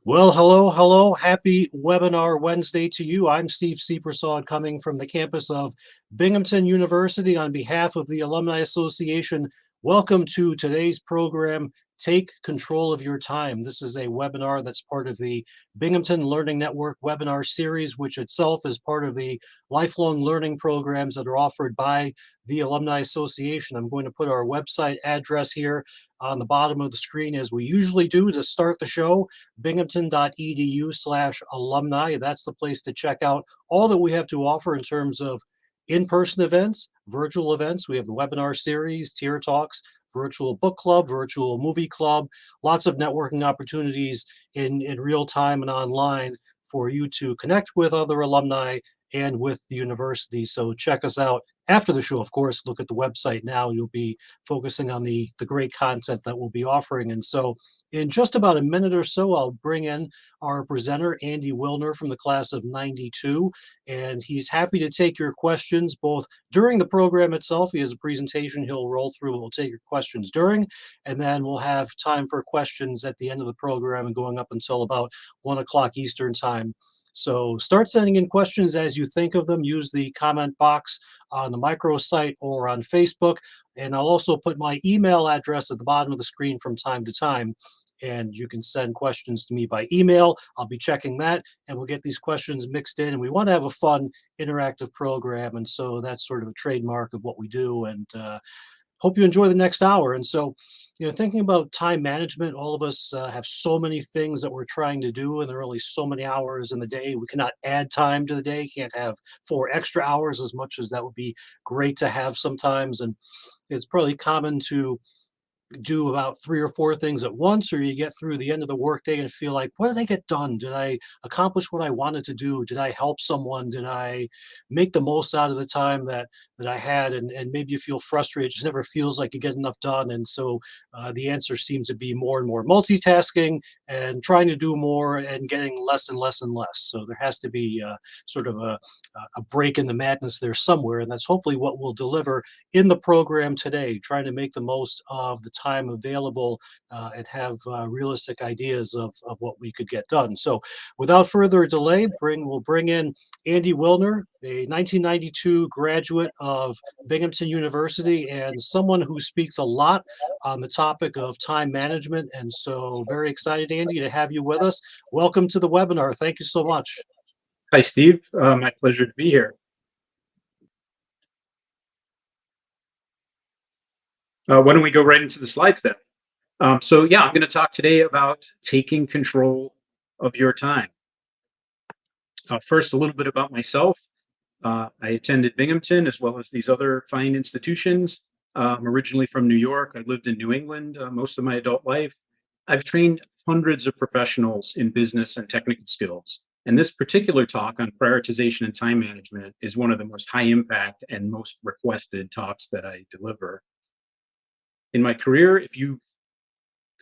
Well, hello, hello. Happy Webinar Wednesday to you. I'm Steve C. Prasad coming from the campus of Binghamton University on behalf of the Alumni Association. Welcome to today's program, Take Control of Your Time. This is a webinar that's part of the Binghamton Learning Network webinar series, which itself is part of the lifelong learning programs that are offered by the Alumni Association. I'm going to put our website address here on the bottom of the screen as we usually do to start the show. Binghamton.edu/alumni. That's the place to check out all that we have to offer in terms of in-person events, virtual events. We have the webinar series, tier talks, virtual book club, virtual movie club, lots of networking opportunities in real time and online for you to connect with other alumni and with the university. So check us out after the show. Of course, look at the website now. You'll be focusing on the great content that we'll be offering. And so in just about a minute or so, I'll bring in our presenter, Andy Willner from the class of 92, and he's happy to take your questions both during the program itself. He has a presentation he'll roll through. We'll take your questions during, and then we'll have time for questions at the end of the program and going up until about 1 o'clock Eastern time. So start sending in questions as you think of them. Use the comment box on the microsite or on Facebook. And I'll also put my email address at the bottom of the screen from time to time. And you can send questions to me by email. I'll be checking that and we'll get these questions mixed in. And we want to have a fun, interactive program. And so that's sort of a trademark of what we do. And hope you enjoy the next hour. And so, thinking about time management, all of us have so many things that we're trying to do, and there are only so many hours in the day. We cannot add time to the day, can't have 4 extra hours, as much as that would be great to have sometimes. And it's probably common to do about 3 or 4 things at once, or you get through the end of the workday and feel like, what did I get done? Did I accomplish what I wanted to do? Did I help someone? Did I make the most out of the time that I had? And maybe you feel frustrated. It just never feels like you get enough done. And so the answer seems to be more and more multitasking and trying to do more and getting less and less and less. So there has to be sort of a break in the madness there somewhere. And that's hopefully what we'll deliver in the program today, trying to make the most of the time available and have realistic ideas of what we could get done. So without further delay, we'll bring in Andy Willner, a 1992 graduate of Binghamton University and someone who speaks a lot on the topic of time management. And so very excited, Andy, to have you with us. Welcome to the webinar. Thank you so much. Hi, Steve. My pleasure to be here. Why don't we go right into the slides then? So yeah, I'm going to talk today about taking control of your time. First, a little bit about myself. I attended Binghamton as well as these other fine institutions. I'm originally from New York. I lived in New England most of my adult life. I've trained hundreds of professionals in business and technical skills. And this particular talk on prioritization and time management is one of the most high impact and most requested talks that I deliver. In my career, if you've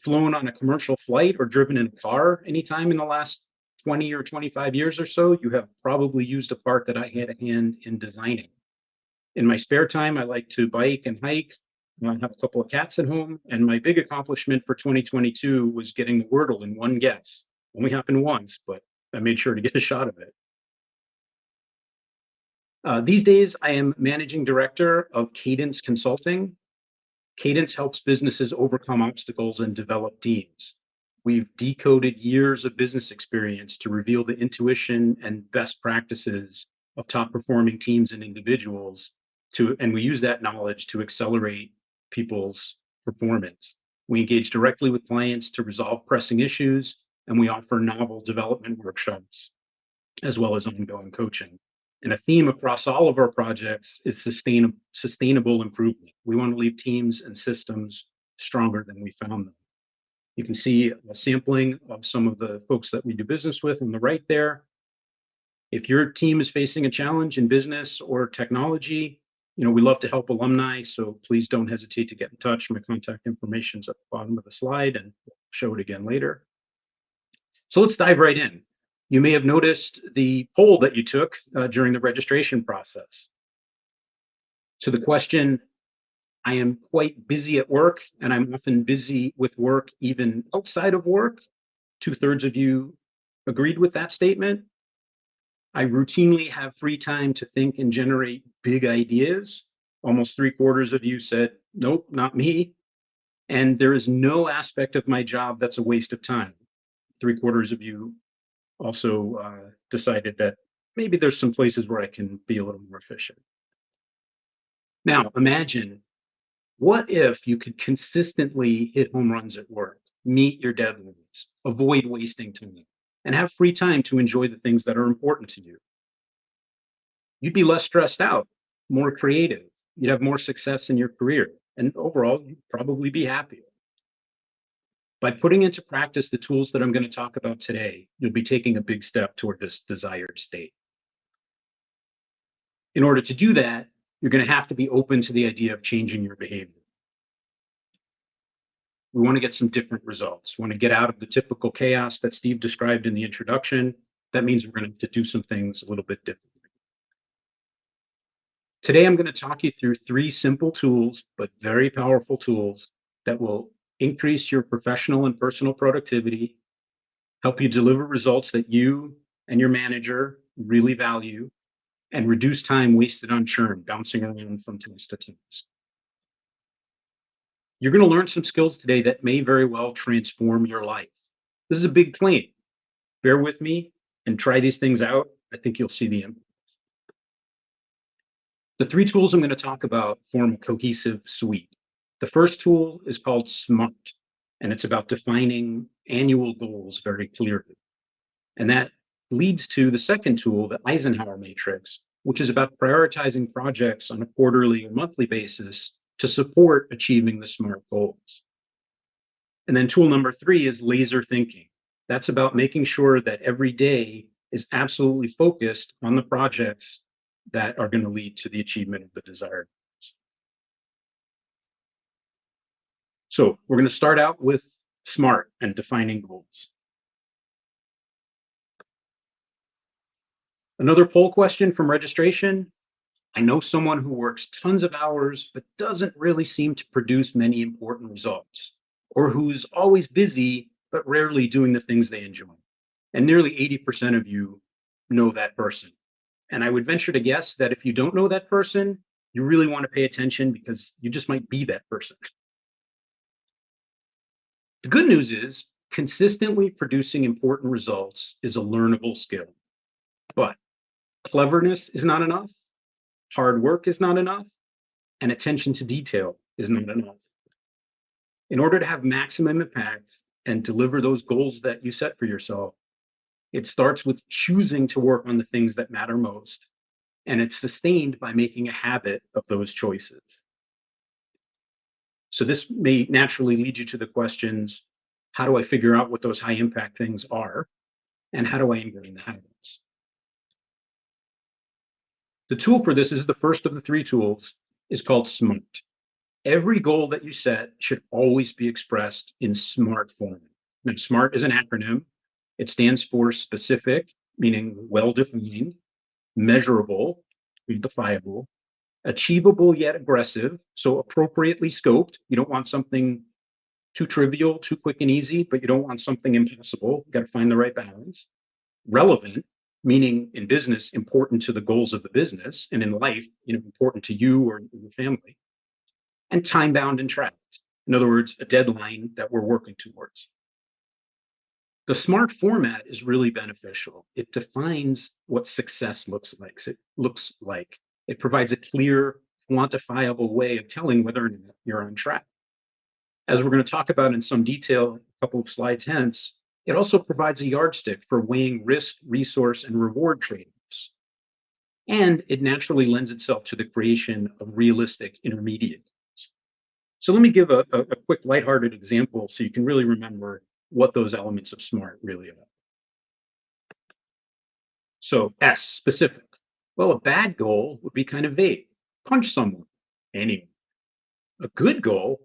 flown on a commercial flight or driven in a car anytime in the last 20 or 25 years or so, you have probably used a part that I had a hand in designing. In my spare time, I like to bike and hike. I have a couple of cats at home, and my big accomplishment for 2022 was getting the Wordle in one guess. Only happened once, but I made sure to get a shot of it. These days, I am managing director of CÆDENCE Consulting. CÆDENCE helps businesses overcome obstacles and develop teams. We've decoded years of business experience to reveal the intuition and best practices of top performing teams and individuals and we use that knowledge to accelerate people's performance. We engage directly with clients to resolve pressing issues, and we offer novel development workshops, as well as ongoing coaching. And a theme across all of our projects is sustainable improvement. We want to leave teams and systems stronger than we found them. You can see a sampling of some of the folks that we do business with on the right there. If your team is facing a challenge in business or technology, we love to help alumni, so please don't hesitate to get in touch. My contact information is at the bottom of the slide, and we'll show it again later. So let's dive right in. You may have noticed the poll that you took during the registration process. So the question, I am quite busy at work, and I'm often busy with work even outside of work. 2/3 of you agreed with that statement. I routinely have free time to think and generate big ideas. Almost 3/4 of you said, nope, not me. And there is no aspect of my job that's a waste of time. 3/4 of you also decided that maybe there's some places where I can be a little more efficient. Now, imagine, what if you could consistently hit home runs at work, meet your deadlines, avoid wasting time, and have free time to enjoy the things that are important to you? You'd be less stressed out, more creative, you'd have more success in your career, and overall, you'd probably be happier. By putting into practice the tools that I'm going to talk about today, you'll be taking a big step toward this desired state. In order to do that, you're going to have to be open to the idea of changing your behavior. We want to get some different results. We want to get out of the typical chaos that Steve described in the introduction. That means we're going to have to do some things a little bit differently. Today, I'm going to talk you through 3 simple tools, but very powerful tools that will increase your professional and personal productivity, help you deliver results that you and your manager really value, and reduce time wasted on churn, bouncing around from task to task. You're going to learn some skills today that may very well transform your life. This is a big claim. Bear with me and try these things out. I think you'll see the impact. The 3 tools I'm going to talk about form a cohesive suite. The first tool is called SMART, and it's about defining annual goals very clearly. And that leads to the second tool, the Eisenhower matrix, which is about prioritizing projects on a quarterly or monthly basis to support achieving the SMART goals. And then tool number 3 is laser thinking. That's about making sure that every day is absolutely focused on the projects that are going to lead to the achievement of the desired goals. So we're going to start out with SMART and defining goals. Another poll question from registration. I know someone who works tons of hours, but doesn't really seem to produce many important results, or who's always busy, but rarely doing the things they enjoy. And nearly 80% of you know that person. And I would venture to guess that if you don't know that person, you really want to pay attention, because you just might be that person. The good news is, consistently producing important results is a learnable skill. But cleverness is not enough, hard work is not enough, and attention to detail is not enough. In order to have maximum impact and deliver those goals that you set for yourself, it starts with choosing to work on the things that matter most, and it's sustained by making a habit of those choices. So this may naturally lead you to the questions, how do I figure out what those high impact things are? And how do I ingrain the habits? The tool for this is the first of the 3 tools, is called SMART. Every goal that you set should always be expressed in SMART form. Now, SMART is an acronym. It stands for specific, meaning well-defined, measurable, quantifiable, achievable yet aggressive, so appropriately scoped. You don't want something too trivial, too quick and easy, but you don't want something impossible. You've got to find the right balance. Relevant, meaning in business, important to the goals of the business, and in life, important to you or your family. And time-bound and tracked. In other words, a deadline that we're working towards. The SMART format is really beneficial. It defines what success looks like. It provides a clear, quantifiable way of telling whether or not you're on track. As we're going to talk about in some detail a couple of slides hence, it also provides a yardstick for weighing risk, resource, and reward trade-offs. And it naturally lends itself to the creation of realistic intermediate goals. So let me give a quick lighthearted example so you can really remember what those elements of SMART really are. So S, specific. Well, a bad goal would be kind of vague. Punch someone, anyone. A good goal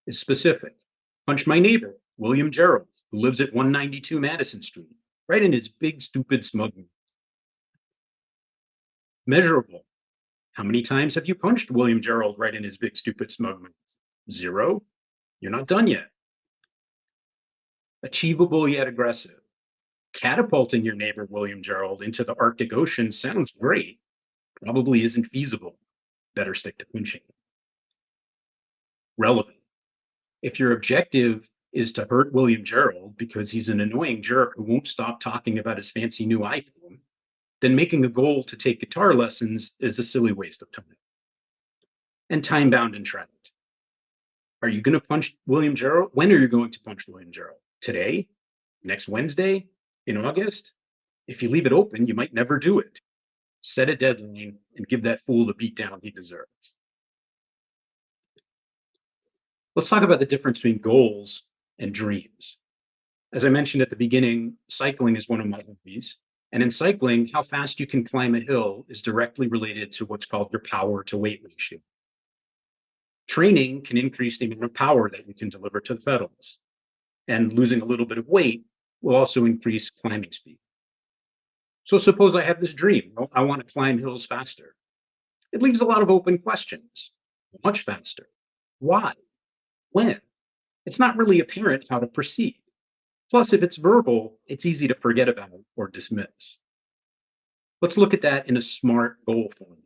is specific. Punch my neighbor, William Gerald, who lives at 192 Madison Street, right in his big, stupid, smug mouth. Measurable. How many times have you punched William Gerald right in his big, stupid, smug mouth? 0. You're not done yet. Achievable yet aggressive. Catapulting your neighbor William Gerald into the Arctic Ocean sounds great, probably isn't feasible. Better stick to punching. Relevant. If your objective is to hurt William Gerald because he's an annoying jerk who won't stop talking about his fancy new iPhone, then making a goal to take guitar lessons is a silly waste of time. And time bound and tracked. Are you going to punch William Gerald? When are you going to punch William Gerald? Today? Next Wednesday? In August? If you leave it open, you might never do it. Set a deadline and give that fool the beatdown he deserves. Let's talk about the difference between goals and dreams. As I mentioned at the beginning, cycling is one of my hobbies. And in cycling, how fast you can climb a hill is directly related to what's called your power to weight ratio. Training can increase the amount of power that you can deliver to the pedals. And losing a little bit of weight will also increase climbing speed. So suppose I have this dream. I want to climb hills faster. It leaves a lot of open questions. Much faster. Why? When? It's not really apparent how to proceed. Plus, if it's verbal, it's easy to forget about or dismiss. Let's look at that in a SMART goal form.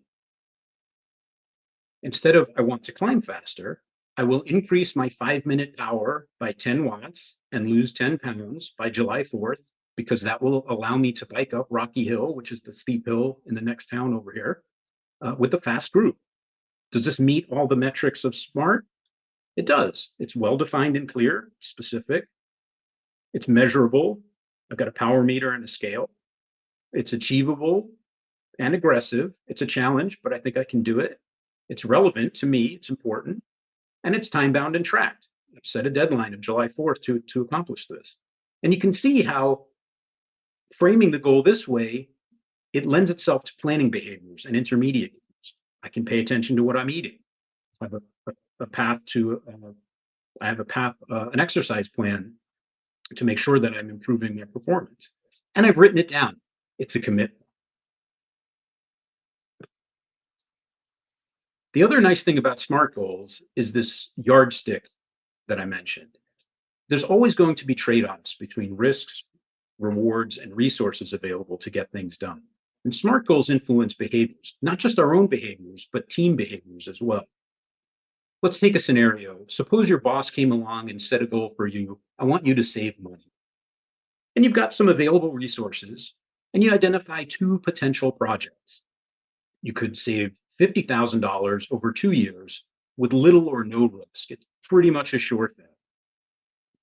Instead of I want to climb faster, I will increase my 5-minute power by 10 watts and lose 10 pounds by July 4th, because that will allow me to bike up Rocky Hill, which is the steep hill in the next town over here, with a fast group. Does this meet all the metrics of SMART? It does. It's well-defined and clear, specific. It's measurable. I've got a power meter and a scale. It's achievable and aggressive. It's a challenge, but I think I can do it. It's relevant to me. It's important. And it's time-bound and tracked. I've set a deadline of July 4th to accomplish this. And you can see how framing the goal this way, it lends itself to planning behaviors and intermediate goals. I can pay attention to what I'm eating. I have a path to, an exercise plan to make sure that I'm improving their performance. And I've written it down. It's a commitment. The other nice thing about SMART goals is this yardstick that I mentioned. There's always going to be trade-offs between risks, rewards, and resources available to get things done. And SMART goals influence behaviors, not just our own behaviors, but team behaviors as well. Let's take a scenario. Suppose your boss came along and set a goal for you. I want you to save money. And you've got some available resources, and you identify 2 potential projects. You could save $50,000 over 2 years with little or no risk. It's pretty much a sure thing.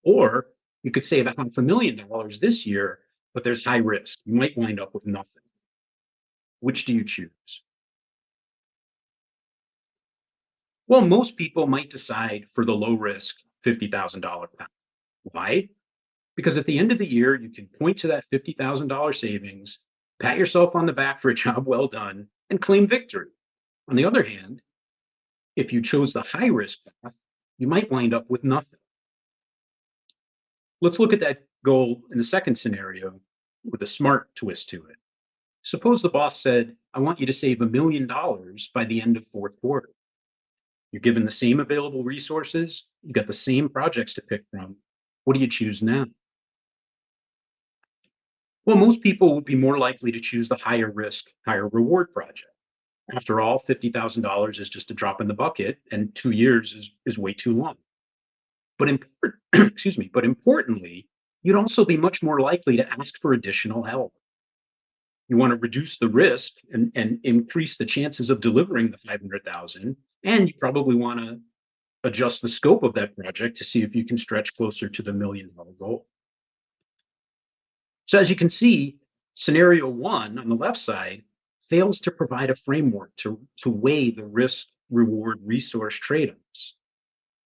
Or you could save $500,000 this year, but there's high risk. You might wind up with nothing. Which do you choose? Well, most people might decide for the low risk $50,000 path. Why? Because at the end of the year, you can point to that $50,000 savings, pat yourself on the back for a job well done, and claim victory. On the other hand, if you chose the high risk path, you might wind up with nothing. Let's look at that goal in the second scenario with a SMART twist to it. Suppose the boss said, I want you to save $1 million by the end of 4th quarter. You're given the same available resources. You've got the same projects to pick from. What do you choose now? Well, most people would be more likely to choose the higher risk, higher reward project. After all, $50,000 is just a drop in the bucket, and 2 years is way too long. But but importantly, you'd also be much more likely to ask for additional help. You want to reduce the risk and increase the chances of delivering the 500,000, and you probably want to adjust the scope of that project to see if you can stretch closer to the $1 million goal. So as you can see, scenario 1 on the left side fails to provide a framework to weigh the risk, reward, resource trade-offs.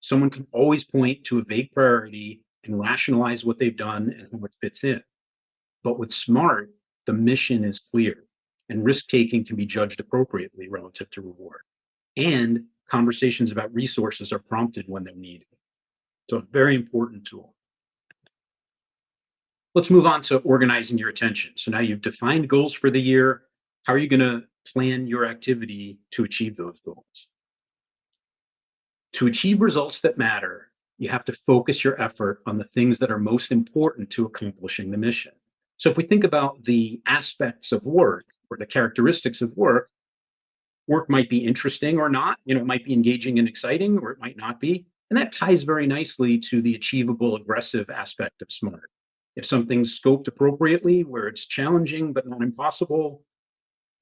Someone can always point to a vague priority and rationalize what they've done and how it fits in. But with SMART, the mission is clear, and risk-taking can be judged appropriately relative to reward. And conversations about resources are prompted when they're needed. So a very important tool. Let's move on to organizing your attention. So now you've defined goals for the year. How are you going to plan your activity to achieve those goals? To achieve results that matter, You have to focus your effort on the things that are most important to accomplishing the mission. So if we think about the aspects of work or the characteristics of work, work might be interesting or not. It might be engaging and exciting, or it might not be. And that ties very nicely to the achievable, aggressive aspect of SMART. If something's scoped appropriately, where it's challenging but not impossible,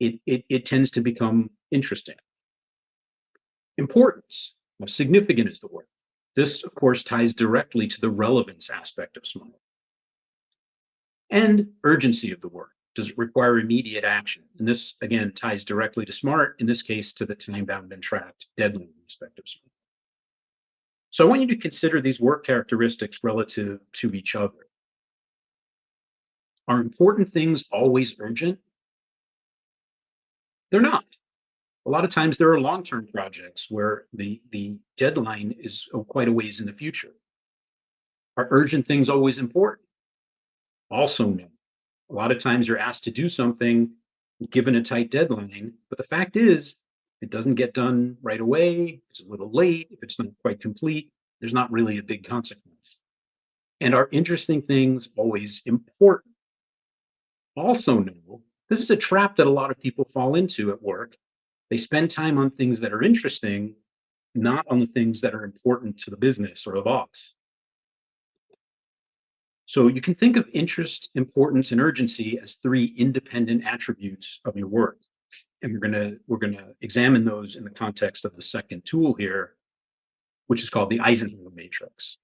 it tends to become interesting. Importance. How significant is the work? This, of course, ties directly to the relevance aspect of SMART. And urgency of the work. Does it require immediate action? And this, again, ties directly to SMART, in this case, to the time-bound and tracked deadline aspect of SMART. So I want you to consider these work characteristics relative to each other. Are important things always urgent? They're not. A lot of times there are long-term projects where the deadline is quite a ways in the future. Are urgent things always important? Also no. A lot of times you're asked to do something given a tight deadline, but the fact is it doesn't get done right away. It's a little late. If it's not quite complete, there's not really a big consequence. And are interesting things always important? Also no. This is a trap that a lot of people fall into at work. They spend time on things that are interesting, not on the things that are important to the business or the boss. So you can think of interest, importance, and urgency as three independent attributes of your work. And we're gonna examine those in the context of the second tool here, which is called the Eisenhower matrix.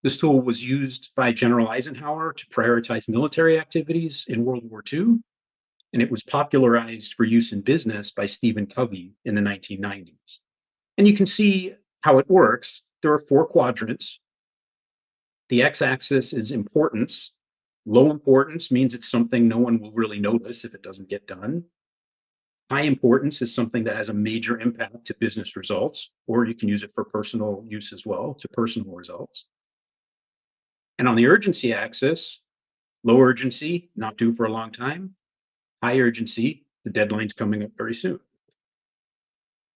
This tool was used by General Eisenhower to prioritize military activities in World War II, and it was popularized for use in business by Stephen Covey in the 1990s. And you can see how it works. There are 4 quadrants. The x-axis is importance. Low importance means it's something no one will really notice if it doesn't get done. High importance is something that has a major impact to business results, or you can use it for personal use as well, to personal results. And on the urgency axis, low urgency, not due for a long time. High urgency, the deadline's coming up very soon.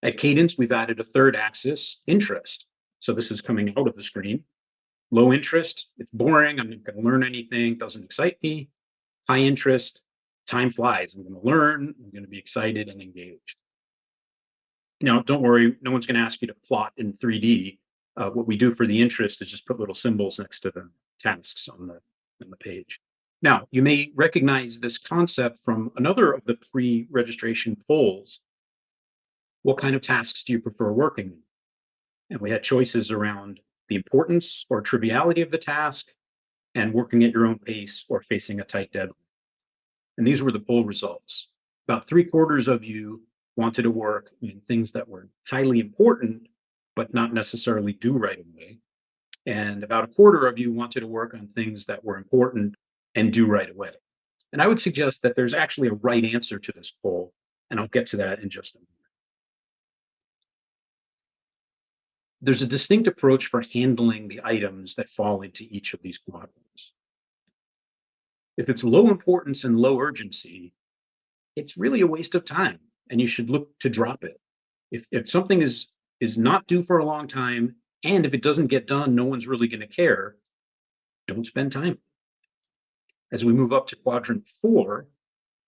At Cadence, we've added a third axis, interest. So this is coming out of the screen. Low interest, it's boring, I'm not going to learn anything, doesn't excite me. High interest, time flies, I'm going to learn, I'm going to be excited and engaged. Now, don't worry, no one's going to ask you to plot in 3D. What we do for the interest is just put little symbols next to the tasks on the page. Now, you may recognize this concept from another of the pre-registration polls. What kind of tasks do you prefer working in? And we had choices around the importance or triviality of the task and working at your own pace or facing a tight deadline. And these were the poll results. About 3/4 of you wanted to work in things that were highly important, but not necessarily due right away. And about 1/4 of you wanted to work on things that were important and due right away. And I would suggest that there's actually a right answer to this poll, and I'll get to that in just a moment. There's a distinct approach for handling the items that fall into each of these quadrants. If it's low importance and low urgency, it's really a waste of time, and you should look to drop it. If something is not due for a long time, and if it doesn't get done, no one's really going to care, don't spend time. As we move up to quadrant 4,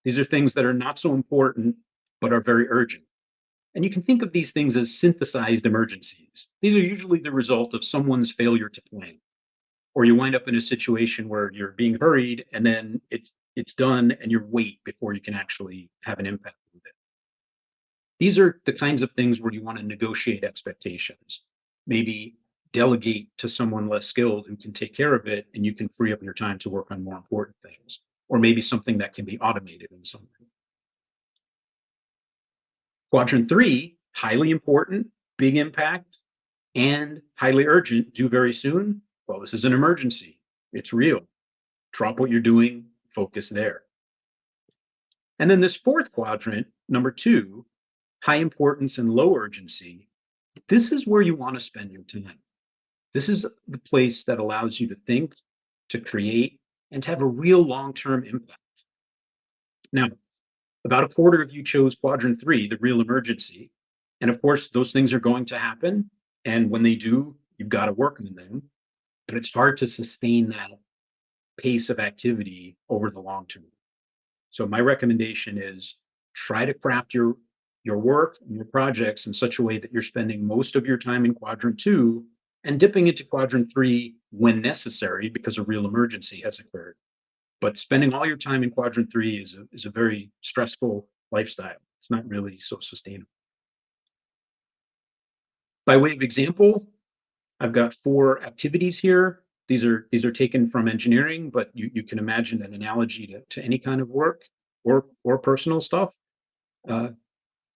these are things that are not so important, but are very urgent. And you can think of these things as synthesized emergencies. These are usually the result of someone's failure to plan. Or you wind up in a situation where you're being hurried and then it's done and you wait before you can actually have an impact with it. These are the kinds of things where you want to negotiate expectations. Maybe delegate to someone less skilled who can take care of it, and you can free up your time to work on more important things. Or maybe something that can be automated in some way. Quadrant 3, highly important, big impact, and highly urgent, due very soon. Well, this is an emergency. It's real. Drop what you're doing, focus there. And then this 4th quadrant, number 2, high importance and low urgency. This is where you want to spend your time. This is the place that allows you to think, to create, and to have a real long-term impact. Now, about 1/4 of you chose quadrant 3, the real emergency. And of course, those things are going to happen. And when they do, You've got to work on them, but it's hard to sustain that pace of activity over the long term. So my recommendation is try to craft your work and your projects in such a way that you're spending most of your time in quadrant 2 and dipping into quadrant 3 when necessary because a real emergency has occurred. But spending all your time in quadrant 3 is a very stressful lifestyle. It's not really so sustainable. By way of example, I've got 4 activities here. These are taken from engineering, but you can imagine an analogy to any kind of work or personal stuff.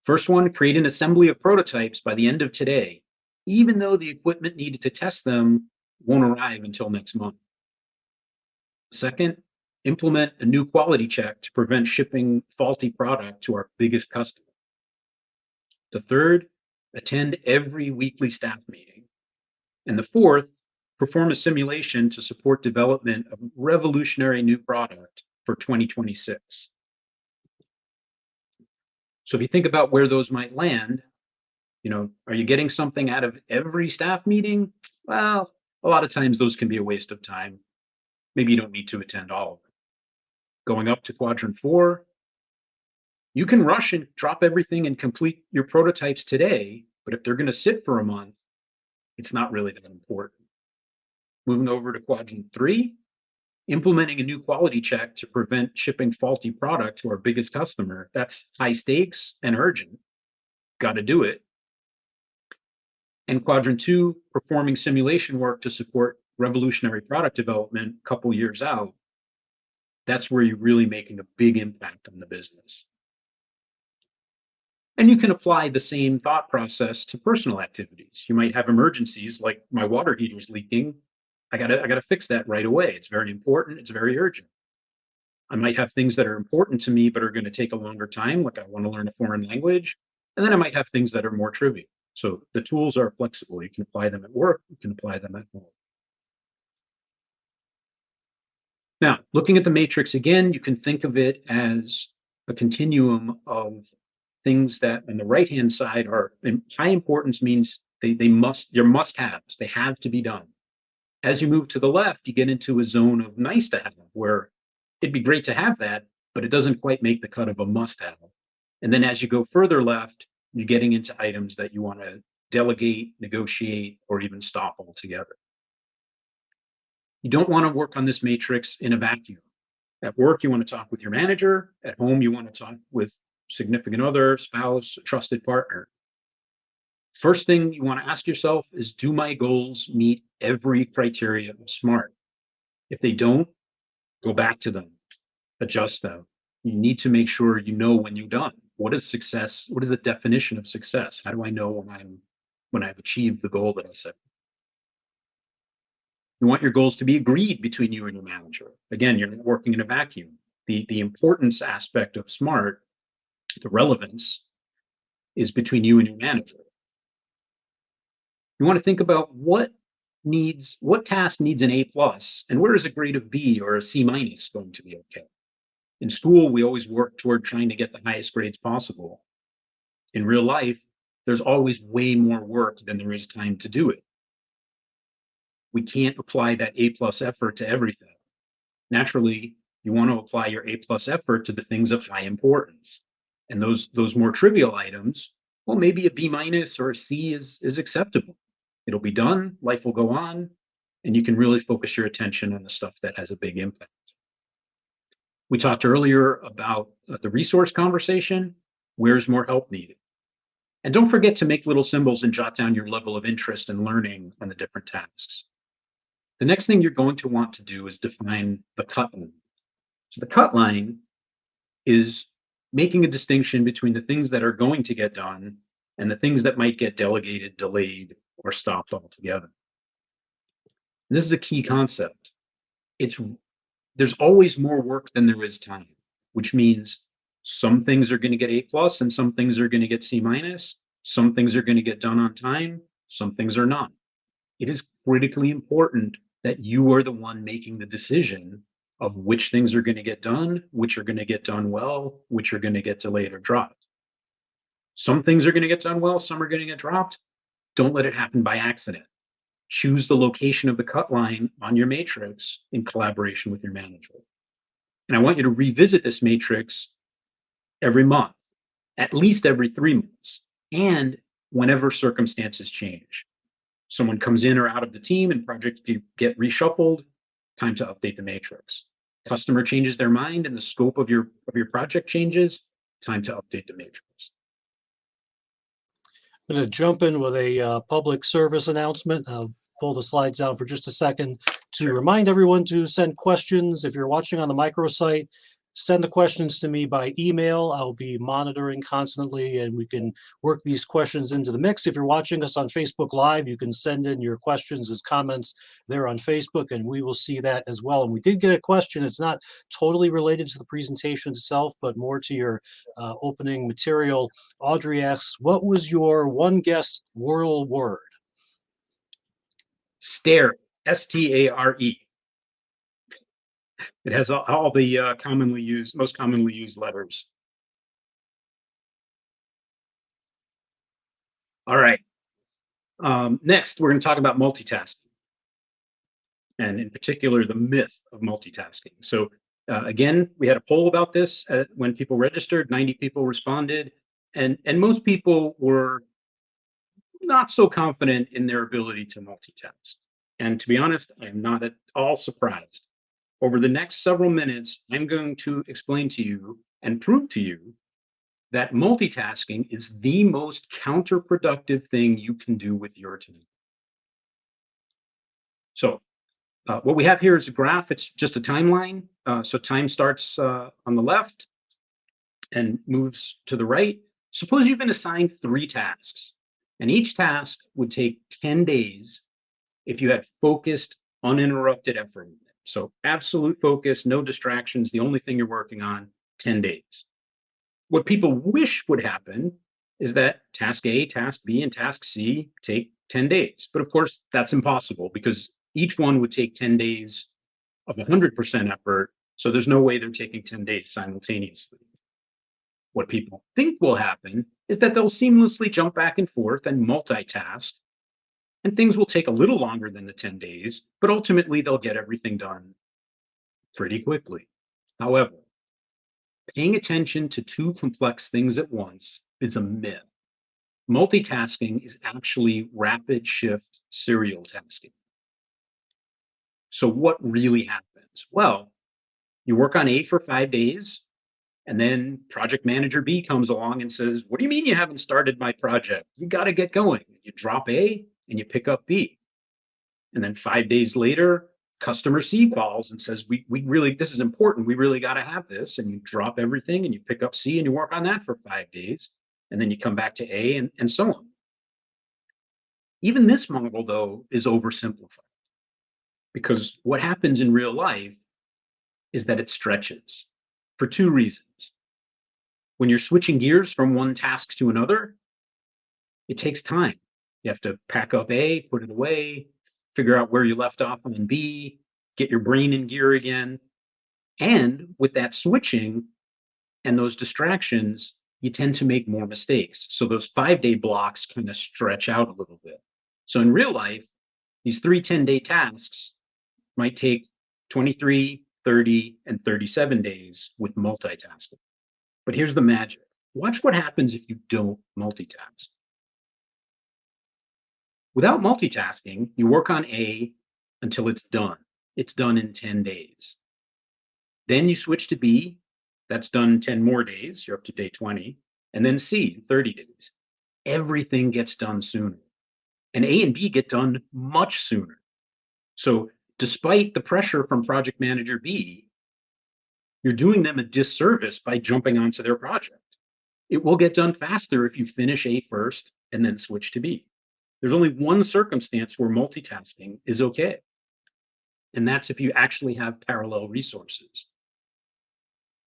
First one, create an assembly of prototypes by the end of today, even though the equipment needed to test them won't arrive until next month. Second, implement a new quality check to prevent shipping faulty product to our biggest customer. The third, attend every weekly staff meeting. And the fourth, perform a simulation to support development of revolutionary new product for 2026. So if you think about where those might land, are you getting something out of every staff meeting? Well, a lot of times those can be a waste of time. Maybe you don't need to attend all of them. Going up to quadrant 4, you can rush and drop everything and complete your prototypes today, but if they're going to sit for a month, it's not really that important. Moving over to quadrant 3, implementing a new quality check to prevent shipping faulty product to our biggest customer. That's high stakes and urgent. Got to do it. And quadrant 2, performing simulation work to support revolutionary product development a couple years out. That's where you're really making a big impact on the business. And you can apply the same thought process to personal activities. You might have emergencies like my water heater's leaking. I gotta fix that right away. It's very important. It's very urgent. I might have things that are important to me but are going to take a longer time, like I want to learn a foreign language. And then I might have things that are more trivial. So the tools are flexible. You can apply them at work. You can apply them at home. Now, looking at the matrix again, you can think of it as a continuum of things that on the right-hand side are high importance, means they're must-haves. They have to be done. As you move to the left, you get into a zone of nice to have, where it'd be great to have that, but it doesn't quite make the cut of a must-have. And then as you go further left, you're getting into items that you want to delegate, negotiate, or even stop altogether. You don't want to work on this matrix in a vacuum. At work, you want to talk with your manager. At home, you want to talk with significant other, spouse, trusted partner. First thing you want to ask yourself is, do my goals meet every criteria of SMART? If they don't, go back to them, adjust them. You need to make sure you know when you're done. What is success? What is the definition of success? How do I know when I've achieved the goal that I set? You want your goals to be agreed between you and your manager. Again, you're not working in a vacuum. The importance aspect of SMART, the relevance, is between you and your manager. You want to think about what task needs an A+, and where is a grade of B or a C- going to be okay? In school, we always work toward trying to get the highest grades possible. In real life, there's always way more work than there is time to do it. We can't apply that A+ effort to everything. Naturally, you want to apply your A+ effort to the things of high importance. And those more trivial items, well, maybe a B- or a C is acceptable. It'll be done, life will go on, and you can really focus your attention on the stuff that has a big impact. We talked earlier about the resource conversation. Where's more help needed? And don't forget to make little symbols and jot down your level of interest and learning on the different tasks. The next thing you're going to want to do is define the cut line. So the cut line is making a distinction between the things that are going to get done and the things that might get delegated, delayed, or stopped altogether. And this is a key concept. There's always more work than there is time, which means some things are going to get A+ and some things are going to get C-. Some things are going to get done on time, some things are not. It is critically important that you are the one making the decision of which things are going to get done, which are going to get done well, which are going to get delayed or dropped. Some things are going to get done well, some are going to get dropped. Don't let it happen by accident. Choose the location of the cut line on your matrix in collaboration with your manager. And I want you to revisit this matrix every month, at least every 3 months, and whenever circumstances change. Someone comes in or out of the team and projects get reshuffled, time to update the matrix. Customer changes their mind and the scope of your project changes, time to update the matrix. I'm going to jump in with a public service announcement. I'll pull the slides down for just a second to Sure. remind everyone to send questions. If you're watching on the microsite, send the questions to me by email. I'll be monitoring constantly, and we can work these questions into the mix. If you're watching us on Facebook Live, you can send in your questions as comments there on Facebook, and we will see that as well. And we did get a question. It's not totally related to the presentation itself, but more to your opening material. Audrey asks, what was your one guess world word? Stare, S-T-A-R-E. It has all the most commonly used letters. All right. Next, we're going to talk about multitasking, and in particular, the myth of multitasking. So again, we had a poll about this when people registered. 90 people responded, and most people were not so confident in their ability to multitask. And to be honest, I'm not at all surprised. Over the next several minutes, I'm going to explain to you and prove to you that multitasking is the most counterproductive thing you can do with your team. So what we have here is a graph. It's just a timeline. So time starts on the left and moves to the right. Suppose you've been assigned 3 tasks, and each task would take 10 days if you had focused, uninterrupted effort. So absolute focus, no distractions, the only thing you're working on, 10 days. What people wish would happen is that task A, task B, and task C take 10 days. But of course, that's impossible because each one would take 10 days of 100% effort. So there's no way they're taking 10 days simultaneously. What people think will happen is that they'll seamlessly jump back and forth and multitask, and things will take a little longer than the 10 days, but ultimately they'll get everything done pretty quickly. However, paying attention to 2 complex things at once is a myth. Multitasking is actually rapid shift serial tasking. So what really happens? Well, you work on A for 5 days, and then project manager B comes along and says, what do you mean you haven't started my project? You got to get going. You drop A and you pick up B. And then 5 days later, customer C calls and says, we really, this is important. We really got to have this. And you drop everything and you pick up C and you work on that for 5 days. And then you come back to A and so on. Even this model, though, is oversimplified because what happens in real life is that it stretches for 2 reasons. When you're switching gears from one task to another, it takes time. You have to pack up A, put it away, figure out where you left off on B, get your brain in gear again. And with that switching and those distractions, you tend to make more mistakes. So those 5-day blocks kind of stretch out a little bit. So in real life, these 3 10-day tasks might take 23, 30, and 37 days with multitasking. But here's the magic. Watch what happens if you don't multitask. Without multitasking, you work on A until it's done. It's done in 10 days. Then you switch to B. That's done 10 more days. You're up to day 20. And then C in 30 days. Everything gets done sooner. And A and B get done much sooner. So despite the pressure from project manager B, you're doing them a disservice by jumping onto their project. It will get done faster if you finish A first and then switch to B. There's only one circumstance where multitasking is okay, and that's if you actually have parallel resources.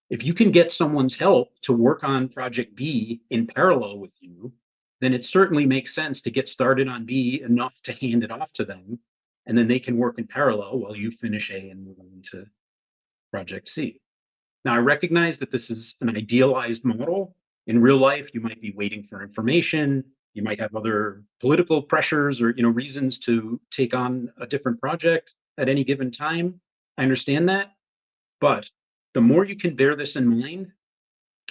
If you can get someone's help to work on project B in parallel with you, then it certainly makes sense to get started on B enough to hand it off to them, and then they can work in parallel while you finish A and move on to project C. Now, I recognize that this is an idealized model. In real life, you might be waiting for information, You might have other political pressures or reasons to take on a different project at any given time. I understand that, but the more you can bear this in mind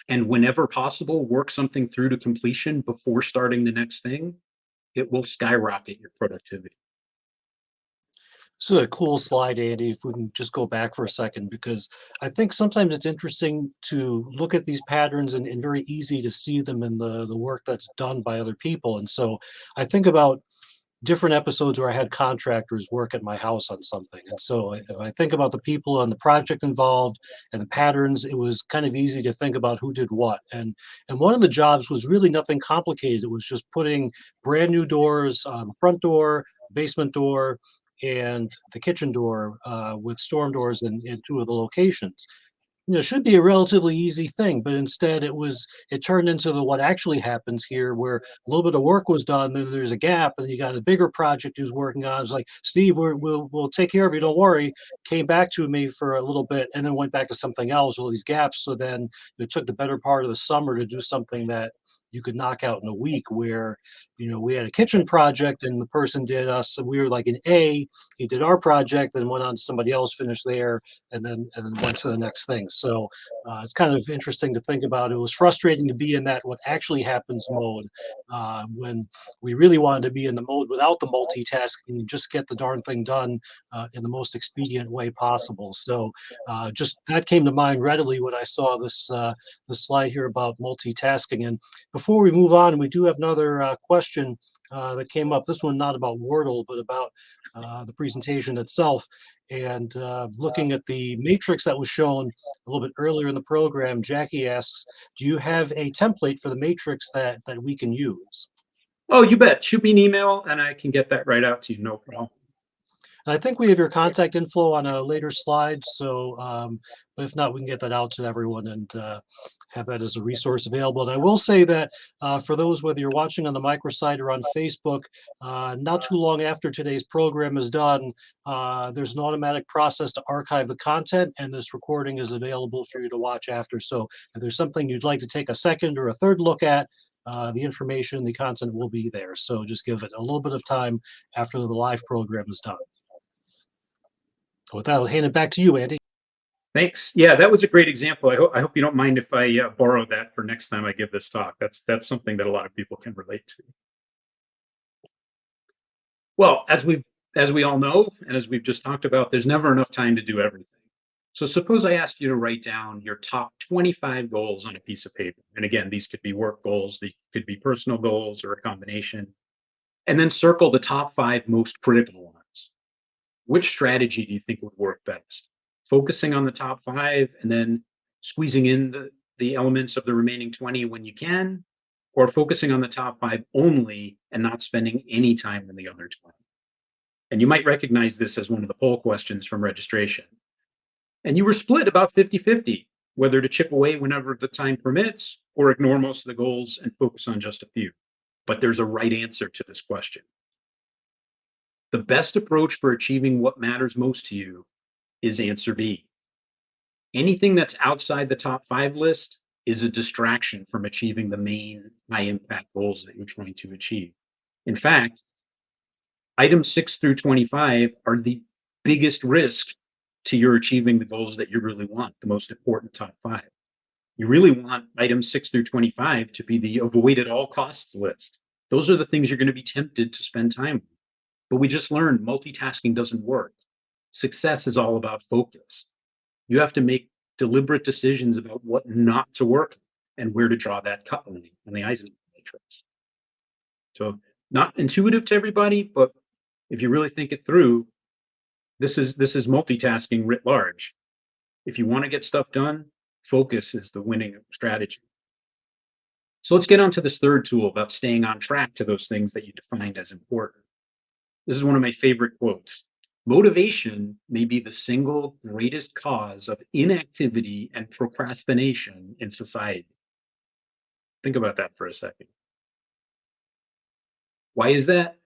and whenever possible work something through to completion before starting the next thing, it will skyrocket your productivity. So a cool slide, Andy, if we can just go back for a second, because I think sometimes it's interesting to look at these patterns and very easy to see them in the work that's done by other people. And so I think about different episodes where I had contractors work at my house on something. And so if I think about the people on the project involved and the patterns, it was kind of easy to think about who did what. And one of the jobs was really nothing complicated. It was just putting brand new doors on the front door, basement door, and the kitchen door with storm doors in two of the locations. It should be a relatively easy thing, but instead it turned into the what actually happens here, where a little bit of work was done, then there's a gap, and you got a bigger project who's working on. It's like, Steve, we'll take care of you, don't worry. Came back to me for a little bit, and then went back to something else. All these gaps. So then it took the better part of the summer to do something that you could knock out in a week. Where we had a kitchen project, and the person did us, and we were like an A. He did our project, then went on to somebody else, finished there, and then went to the next thing. So it's kind of interesting to think about. It was frustrating to be in that what actually happens mode when we really wanted to be in the mode without the multitasking and just get the darn thing done in the most expedient way possible. So just that came to mind readily when I saw this slide here about multitasking. And before we move on, we do have another question that came up. This one not about Wordle, but about the presentation itself. And looking at the matrix that was shown a little bit earlier in the program, Jackie asks, do you have a template for the matrix that we can use? Oh, you bet. Shoot me an email and I can get that right out to you. No problem. I think we have your contact info on a later slide, so but if not, we can get that out to everyone and have that as a resource available. And I will say that for those, whether you're watching on the microsite or on Facebook, not too long after today's program is done, there's an automatic process to archive the content, and this recording is available for you to watch after. So if there's something you'd like to take a second or a third look at, the information, the content will be there. So just give it a little bit of time after the live program is done. With that, I'll hand it back to you, Andy. Thanks. Yeah, that was a great example. I hope you don't mind if I borrow that for next time I give this talk. That's something that a lot of people can relate to. Well, as we all know, and as we've just talked about, there's never enough time to do everything. So suppose I asked you to write down your top 25 goals on a piece of paper. And again, these could be work goals, they could be personal goals, or a combination. And then circle the top 5 most critical ones. Which strategy do you think would work best? Focusing on the top 5 and then squeezing in the elements of the remaining 20 when you can, or focusing on the top 5 only and not spending any time on the other 20? And you might recognize this as one of the poll questions from registration. And you were split about 50-50, whether to chip away whenever the time permits or ignore most of the goals and focus on just a few. But there's a right answer to this question. The best approach for achieving what matters most to you is answer B. Anything that's outside the top 5 list is a distraction from achieving the main high impact goals that you're trying to achieve. In fact, items 6 through 25 are the biggest risk to your achieving the goals that you really want, the most important top 5. You really want items 6 through 25 to be the avoid at all costs list. Those are the things you're going to be tempted to spend time on. But we just learned multitasking doesn't work. Success is all about focus. You have to make deliberate decisions about what not to work on and where to draw that cut line on the Eisenhower matrix. So not intuitive to everybody, but if you really think it through, this is multitasking writ large. If you want to get stuff done, focus is the winning strategy. So let's get on to this third tool about staying on track to those things that you defined as important. This is one of my favorite quotes. Motivation may be the single greatest cause of inactivity and procrastination in society. Think about that for a second. Why is that?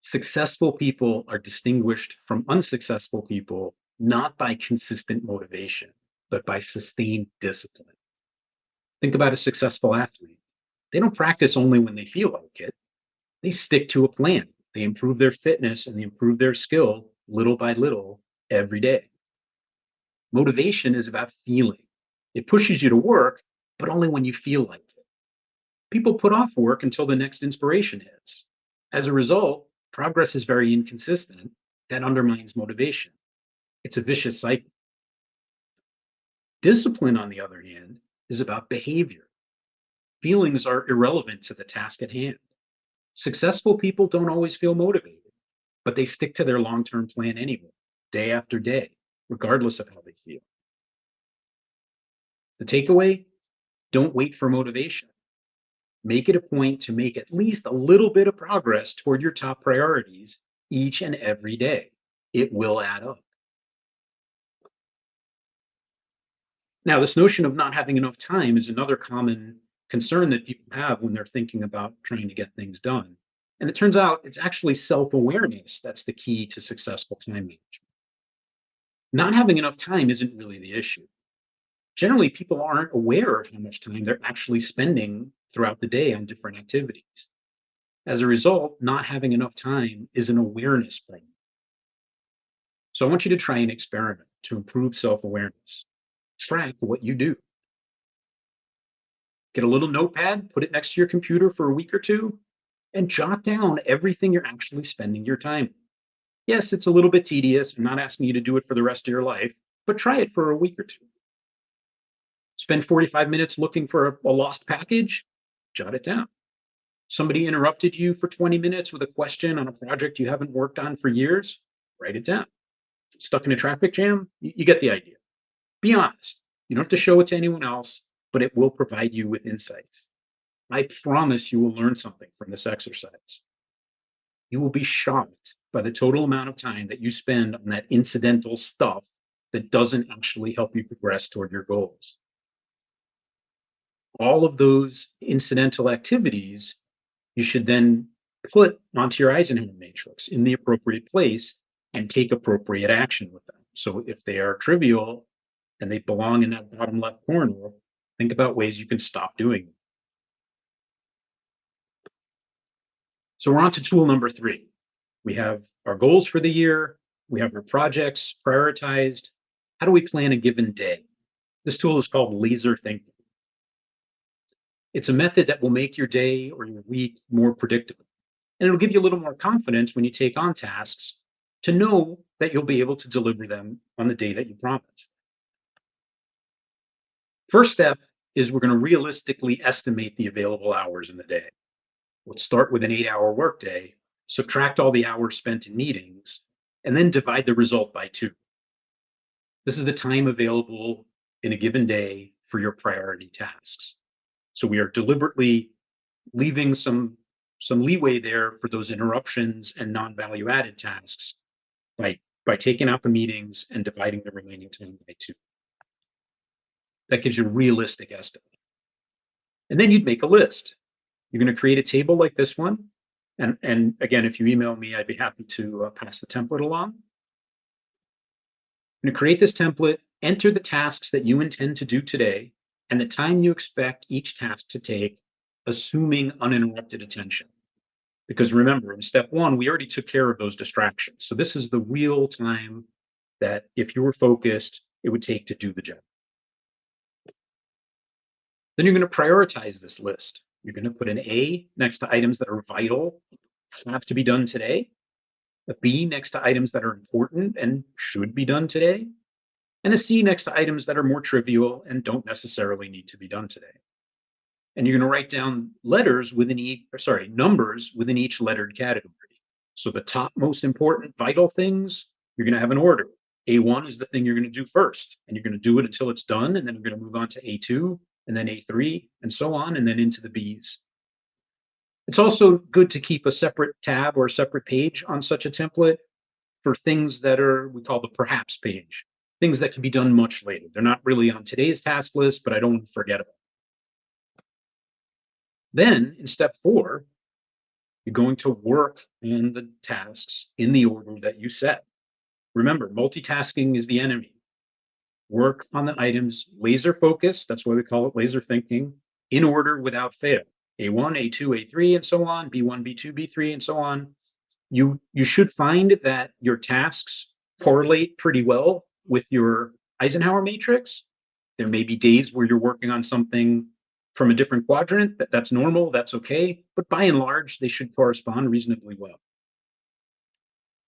Successful people are distinguished from unsuccessful people not by consistent motivation, but by sustained discipline. Think about a successful athlete. They don't practice only when they feel like it. They stick to a plan. They improve their fitness and they improve their skill little by little every day. Motivation is about feeling. It pushes you to work, but only when you feel like it. People put off work until the next inspiration hits. As a result, progress is very inconsistent. That undermines motivation. It's a vicious cycle. Discipline, on the other hand, is about behavior. Feelings are irrelevant to the task at hand. Successful people don't always feel motivated, but they stick to their long-term plan anyway, day after day, regardless of how they feel. The takeaway: don't wait for motivation. Make it a point to make at least a little bit of progress toward your top priorities each and every day. It will add up. Now, this notion of not having enough time is another common concern that people have when they're thinking about trying to get things done. And it turns out it's actually self-awareness that's the key to successful time management. Not having enough time isn't really the issue. Generally, people aren't aware of how much time they're actually spending throughout the day on different activities. As a result, not having enough time is an awareness problem. So I want you to try an experiment to improve self-awareness. Track what you do. Get a little notepad, put it next to your computer for a week or two, and jot down everything you're actually spending your time on. Yes, it's a little bit tedious. I'm not asking you to do it for the rest of your life, but try it for a week or two. Spend 45 minutes looking for a lost package, jot it down. Somebody interrupted you for 20 minutes with a question on a project you haven't worked on for years, write it down. Stuck in a traffic jam, you get the idea. Be honest. You don't have to show it to anyone else, but it will provide you with insights. I promise you will learn something from this exercise. You will be shocked by the total amount of time that you spend on that incidental stuff that doesn't actually help you progress toward your goals. All of those incidental activities you should then put onto your Eisenhower matrix in the appropriate place and take appropriate action with them. So if they are trivial and they belong in that bottom left corner, think about ways you can stop doing them. So we're on to tool number 3. We have our goals for the year. We have our projects prioritized. How do we plan a given day? This tool is called laser thinking. It's a method that will make your day or your week more predictable. And it'll give you a little more confidence when you take on tasks to know that you'll be able to deliver them on the day that you promised. First step is we're going to realistically estimate the available hours in the day. Let's start with an 8-hour workday, subtract all the hours spent in meetings, and then divide the result by 2. This is the time available in a given day for your priority tasks. So we are deliberately leaving some leeway there for those interruptions and non-value added tasks by taking out the meetings and dividing the remaining time by 2. That gives you a realistic estimate. And then you'd make a list. You're going to create a table like this one. And again, if you email me, I'd be happy to pass the template along. I'm going to create this template, enter the tasks that you intend to do today, and the time you expect each task to take, assuming uninterrupted attention. Because remember, in step 1, we already took care of those distractions. So this is the real time that if you were focused, it would take to do the job. Then you're going to prioritize this list. You're going to put an A next to items that are vital, have to be done today, a B next to items that are important and should be done today, and a C next to items that are more trivial and don't necessarily need to be done today. And you're going to write down numbers within each lettered category. So the top most important vital things, you're going to have an order. A1 is the thing you're going to do first, and you're going to do it until it's done, and then you're going to move on to A2, and then A3, and so on, and then into the Bs. It's also good to keep a separate tab or a separate page on such a template for things that we call the perhaps page, things that can be done much later. They're not really on today's task list, but I don't want to forget about them. Then in step 4, you're going to work on the tasks in the order that you set. Remember, multitasking is the enemy. Work on the items laser focused, that's why we call it laser thinking, in order without fail. A1, A2, A3, and so on, B1, B2, B3, and so on. You should find that your tasks correlate pretty well with your Eisenhower matrix. There may be days where you're working on something from a different quadrant. That's normal, that's okay, but by and large, they should correspond reasonably well.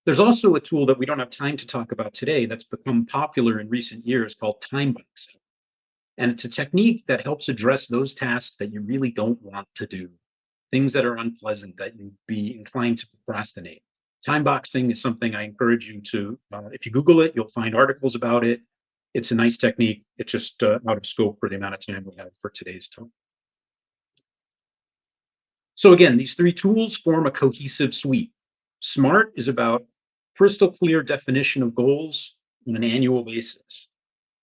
There's also a tool that we don't have time to talk about today that's become popular in recent years called time boxing. And it's a technique that helps address those tasks that you really don't want to do, things that are unpleasant that you'd be inclined to procrastinate. Time boxing is something I encourage you to, if you Google it, you'll find articles about it. It's a nice technique. It's just out of scope for the amount of time we have for today's talk. So again, these three tools form a cohesive suite. SMART is about crystal clear definition of goals on an annual basis.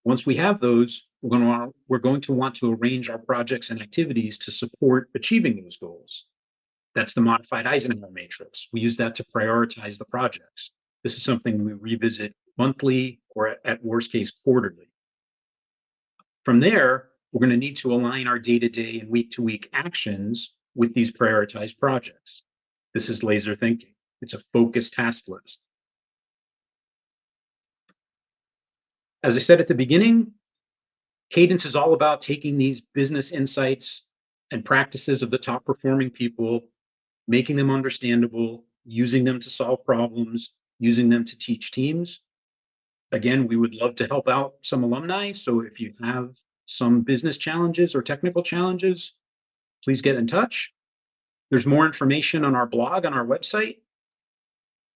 Once we have those, we're going to want to arrange our projects and activities to support achieving those goals. That's the modified Eisenhower matrix. We use that to prioritize the projects. This is something we revisit monthly or at worst case quarterly. From there, we're going to need to align our day-to-day and week-to-week actions with these prioritized projects. This is laser thinking. It's a focused task list. As I said at the beginning, Cadence is all about taking these business insights and practices of the top performing people, making them understandable, using them to solve problems, using them to teach teams. Again, we would love to help out some alumni. So if you have some business challenges or technical challenges, please get in touch. There's more information on our blog, on our website,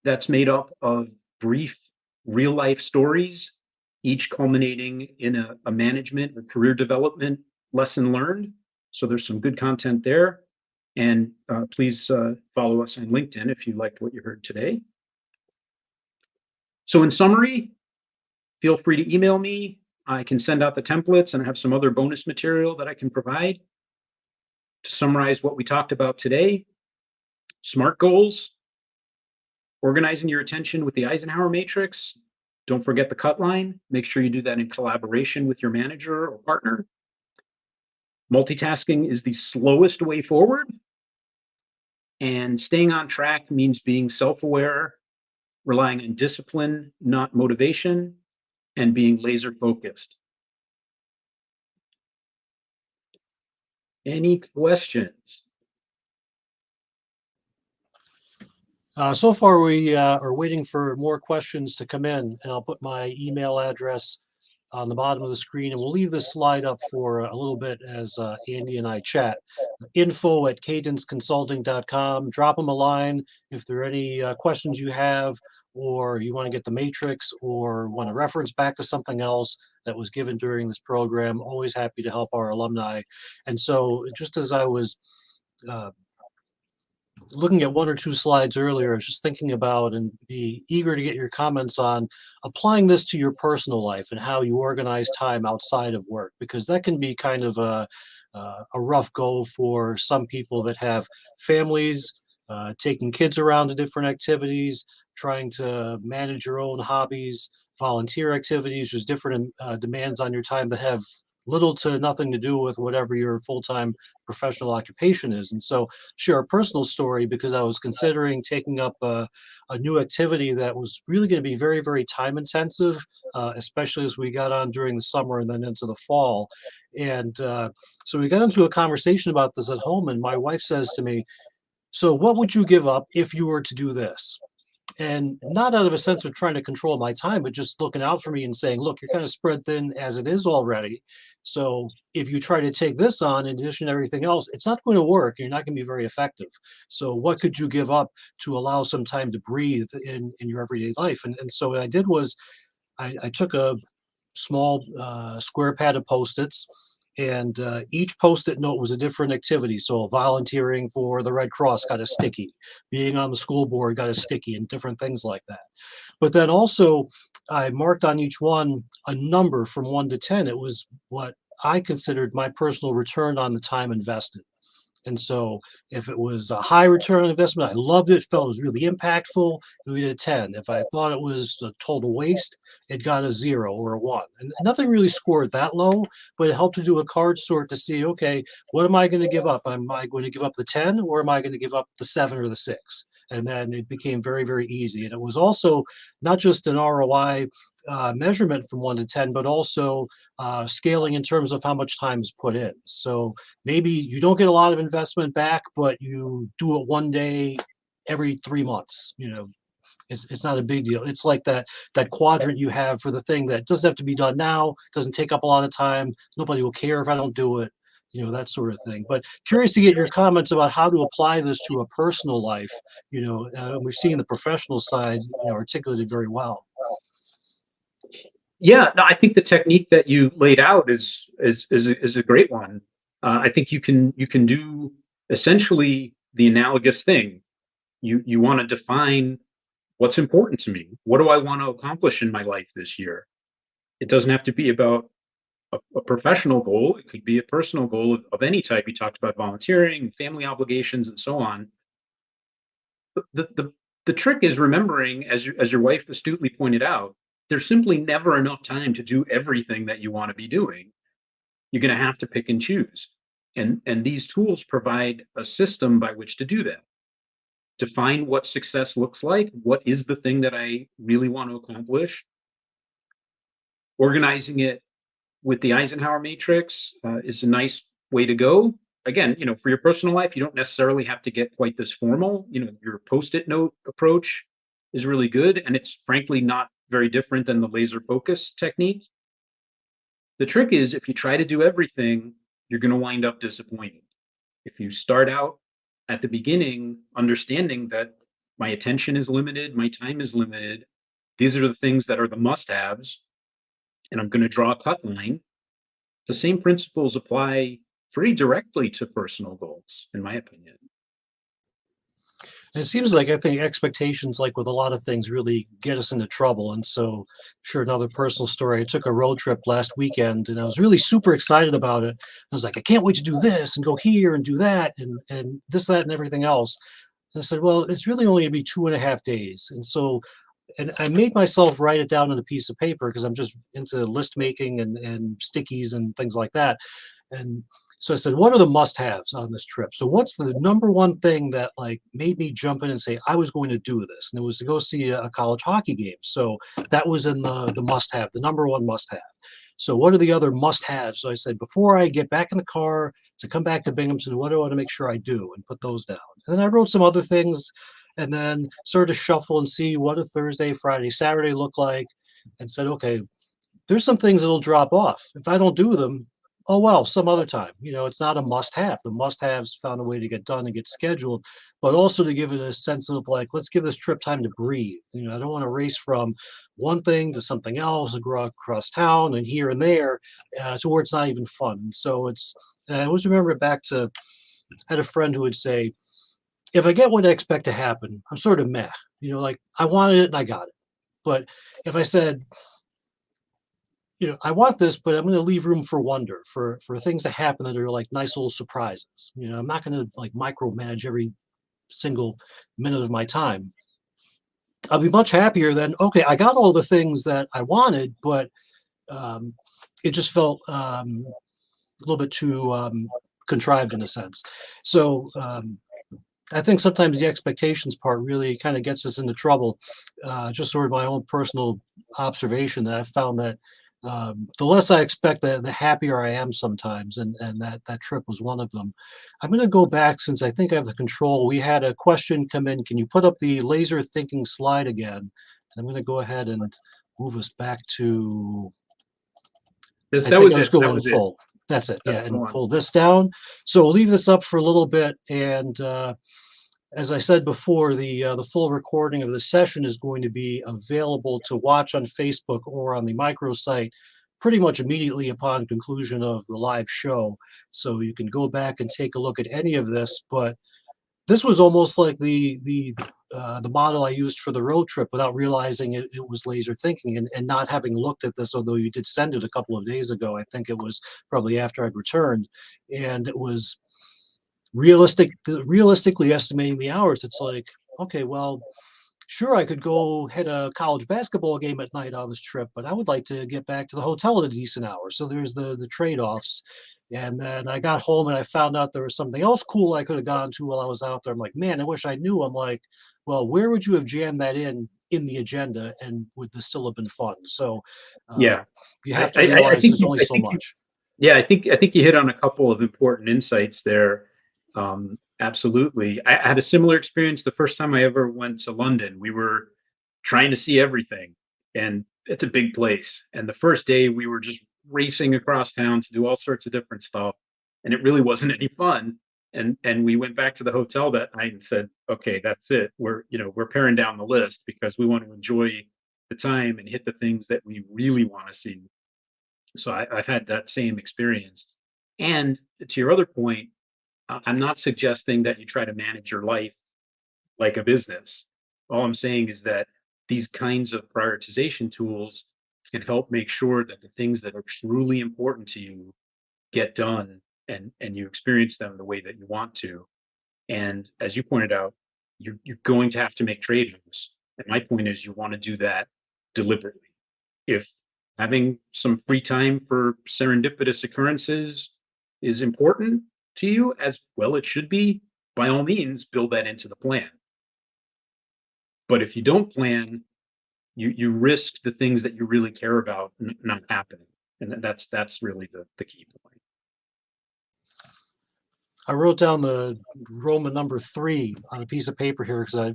that's made up of brief real-life stories, each culminating in a management or career development lesson learned. So there's some good content there. And please follow us on LinkedIn if you liked what you heard today. So in summary, feel free to email me. I can send out the templates and I have some other bonus material that I can provide. To summarize what we talked about today, SMART goals, organizing your attention with the Eisenhower matrix. Don't forget the cut line. Make sure you do that in collaboration with your manager or partner. Multitasking is the slowest way forward. And staying on track means being self-aware, relying on discipline, not motivation, and being laser focused. Any questions? So far, we are waiting for more questions to come in, and I'll put my email address on the bottom of the screen, and we'll leave this slide up for a little bit as Andy and I chat. info@cadenceconsulting.com. Drop them a line if there are any questions you have, or you want to get the matrix, or want to reference back to something else that was given during this program. Always happy to help our alumni. And so, just as I was looking at one or two slides earlier, I was just thinking about and be eager to get your comments on applying this to your personal life and how you organize time outside of work, because that can be kind of a rough go for some people that have families, taking kids around to different activities, trying to manage your own hobbies, volunteer activities. There's different demands on your time that have little to nothing to do with whatever your full-time professional occupation is. And so share a personal story, because I was considering taking up a new activity that was really going to be very, very time intensive, especially as we got on during the summer and then into the fall. And so we got into a conversation about this at home, and my wife says to me, "So what would you give up if you were to do this?" And not out of a sense of trying to control my time, but just looking out for me and saying, "Look, you're kind of spread thin as it is already. So if you try to take this on in addition to everything else, it's not going to work. You're not going to be very effective. So what could you give up to allow some time to breathe in your everyday life?" And so what I did was I took a small square pad of Post-its, and each Post-it note was a different activity. So volunteering for the Red Cross got a sticky, being on the school board got a sticky, and different things like that. But then also I marked on each one a number from 1 to 10. It was what I considered my personal return on the time invested. And so if it was a high return on investment, I loved it, felt it was really impactful, it would get a 10. If I thought it was a total waste, it got a 0 or a 1. And nothing really scored that low, but it helped to do a card sort to see, okay, what am I going to give up? Am I going to give up the 10 or am I going to give up the 7 or the 6? And then it became very, very easy. And it was also not just an ROI measurement from 1 to 10, but also scaling in terms of how much time is put in. So maybe you don't get a lot of investment back, but you do it one day every 3 months. It's not a big deal. It's like that quadrant you have for the thing that doesn't have to be done now, doesn't take up a lot of time. Nobody will care if I don't do it, that sort of thing. But curious to get your comments about how to apply this to a personal life. We've seen the professional side, articulated very well. Yeah, no, I think the technique that you laid out is a great one. I think you can do essentially the analogous thing. You want to define what's important to me. What do I want to accomplish in my life this year? It doesn't have to be about a professional goal. It could be a personal goal of any type. You talked about volunteering, family obligations, and so on. The trick is remembering, as your wife astutely pointed out, there's simply never enough time to do everything that you want to be doing. You're going to have to pick and choose. And these tools provide a system by which to do that. Define what success looks like. What is the thing that I really want to accomplish? Organizing it with the Eisenhower matrix is a nice way to go. Again, for your personal life, you don't necessarily have to get quite this formal. Your post-it note approach is really good, and it's frankly not very different than the laser focus technique. The trick is, if you try to do everything, you're going to wind up disappointed. If you start out at the beginning understanding that my attention is limited, my time is limited, these are the things that are the must-haves, and I'm going to draw a cut line, the same principles apply pretty directly to personal goals, in my opinion. And it seems like, I think, expectations, like with a lot of things, really get us into trouble. And so, sure, another personal story. I took a road trip last weekend, and I was really super excited about it. I was like, I can't wait to do this and go here and do that and this, that, and everything else. And I said, well, it's really only going to be 2.5 days. And so, and I made myself write it down on a piece of paper because I'm just into list making and stickies and things like that. And so I said, what are the must-haves on this trip? So what's the number one thing that like made me jump in and say I was going to do this? And it was to go see a college hockey game. So that was in the must-have, the number one must-have. So what are the other must-haves? So I said, before I get back in the car to come back to Binghamton, what do I want to make sure I do? And put those down. And then I wrote some other things and then started to shuffle and see what a Thursday, Friday, Saturday look like and said, okay, there's some things that'll drop off. If I don't do them, oh well, some other time. It's not a must-have. The must-haves found a way to get done and get scheduled, but also to give it a sense of like, let's give this trip time to breathe. I don't want to race from one thing to something else and go across town and here and there to where it's not even fun. And so I always remember back to, I had a friend who would say, if I get what I expect to happen, I'm sort of meh. Like I wanted it and I got it. But if I said, I want this, but I'm going to leave room for wonder, for things to happen that are like nice little surprises. I'm not going to like micromanage every single minute of my time. I'll be much happier than, okay, I got all the things that I wanted, but it just felt a little bit too contrived in a sense. So I think sometimes the expectations part really kind of gets us into trouble. Just sort of my own personal observation that I found that the less I expect, the happier I am sometimes, and that trip was one of them. I'm going to go back since I think I have the control. We had a question come in. Can you put up the laser thinking slide again? I'm going to go ahead and move us back to. I That think was I was it. That going was it. full. That's it. That's Yeah, the and one. pull this down. So we'll leave this up for a little bit, and as I said before, the full recording of the session is going to be available to watch on Facebook or on the microsite pretty much immediately upon conclusion of the live show. So you can go back and take a look at any of this. But this was almost like the model I used for the road trip without realizing it was laser thinking and not having looked at this, although you did send it a couple of days ago. I think it was probably after I'd returned. And it was realistically estimating the hours, it's like, okay, well, sure, I could go hit a college basketball game at night on this trip, but I would like to get back to the hotel at a decent hour. So there's the trade-offs. And then I got home and I found out there was something else cool I could have gone to while I was out there. I'm like, man, I wish I knew. I'm like, well, where would you have jammed that in the agenda, and would this still have been fun? So Yeah. you I, have to I, I realize think there's you, only I so think you, much. yeah, I think you hit on a couple of important insights there. Absolutely. I had a similar experience the first time I ever went to London. We were trying to see everything, and it's a big place. And the first day we were just racing across town to do all sorts of different stuff, and it really wasn't any fun. And we went back to the hotel that night and said, okay, that's it. We're paring down the list because we want to enjoy the time and hit the things that we really want to see. So I've had that same experience. And to your other point, I'm not suggesting that you try to manage your life like a business. All I'm saying is that these kinds of prioritization tools can help make sure that the things that are truly important to you get done, and you experience them the way that you want to. And as you pointed out, you're going to have to make trade-offs. And my point is you want to do that deliberately. If having some free time for serendipitous occurrences is important to you, as well it should be, by all means, build that into the plan. But if you don't plan, you risk the things that you really care about not happening. And that's really the key point. I wrote down the Roman number 3 on a piece of paper here because I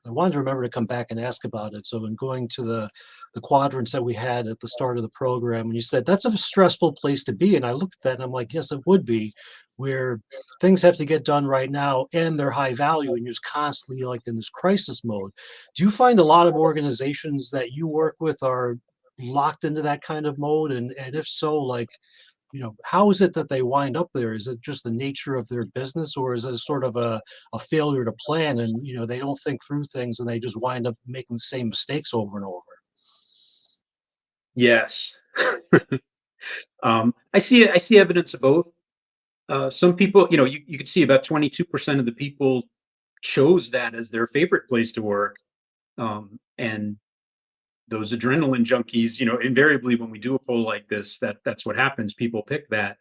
wanted to remember to come back and ask about it. So in going to the quadrants that we had at the start of the program, and you said that's a stressful place to be, and I looked at that and I'm like, yes, it would be, where things have to get done right now and they're high value, and you're just constantly like in this crisis mode. Do you find a lot of organizations that you work with are locked into that kind of mode? And if so, like, how is it that they wind up there? Is it just the nature of their business, or is it a sort of a failure to plan, and they don't think through things and they just wind up making the same mistakes over and over? Yes. I see evidence of both. Some people, you could see about 22% of the people chose that as their favorite place to work. And those adrenaline junkies, invariably when we do a poll like this, that's what happens. People pick that.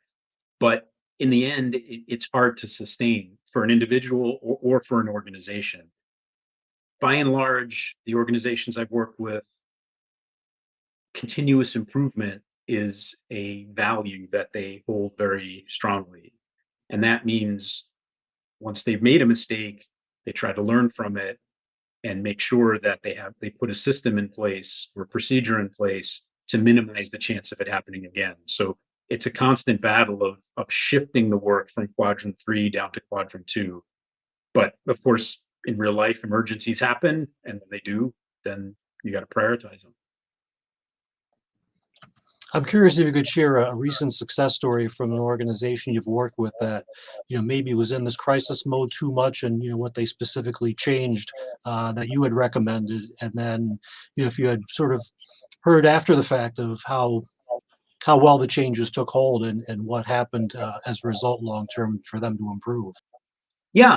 But in the end, it's hard to sustain for an individual or for an organization. By and large, the organizations I've worked with, continuous improvement is a value that they hold very strongly. And that means once they've made a mistake, they try to learn from it and make sure that they put a system in place or procedure in place to minimize the chance of it happening again. So it's a constant battle of shifting the work from quadrant 3 down to quadrant 2. But of course, in real life, emergencies happen, and when they do, then you got to prioritize them. I'm curious if you could share a recent success story from an organization you've worked with that, maybe was in this crisis mode too much, and what they specifically changed that you had recommended, and then if you had sort of heard after the fact of how well the changes took hold, and what happened as a result long term for them to improve. Yeah,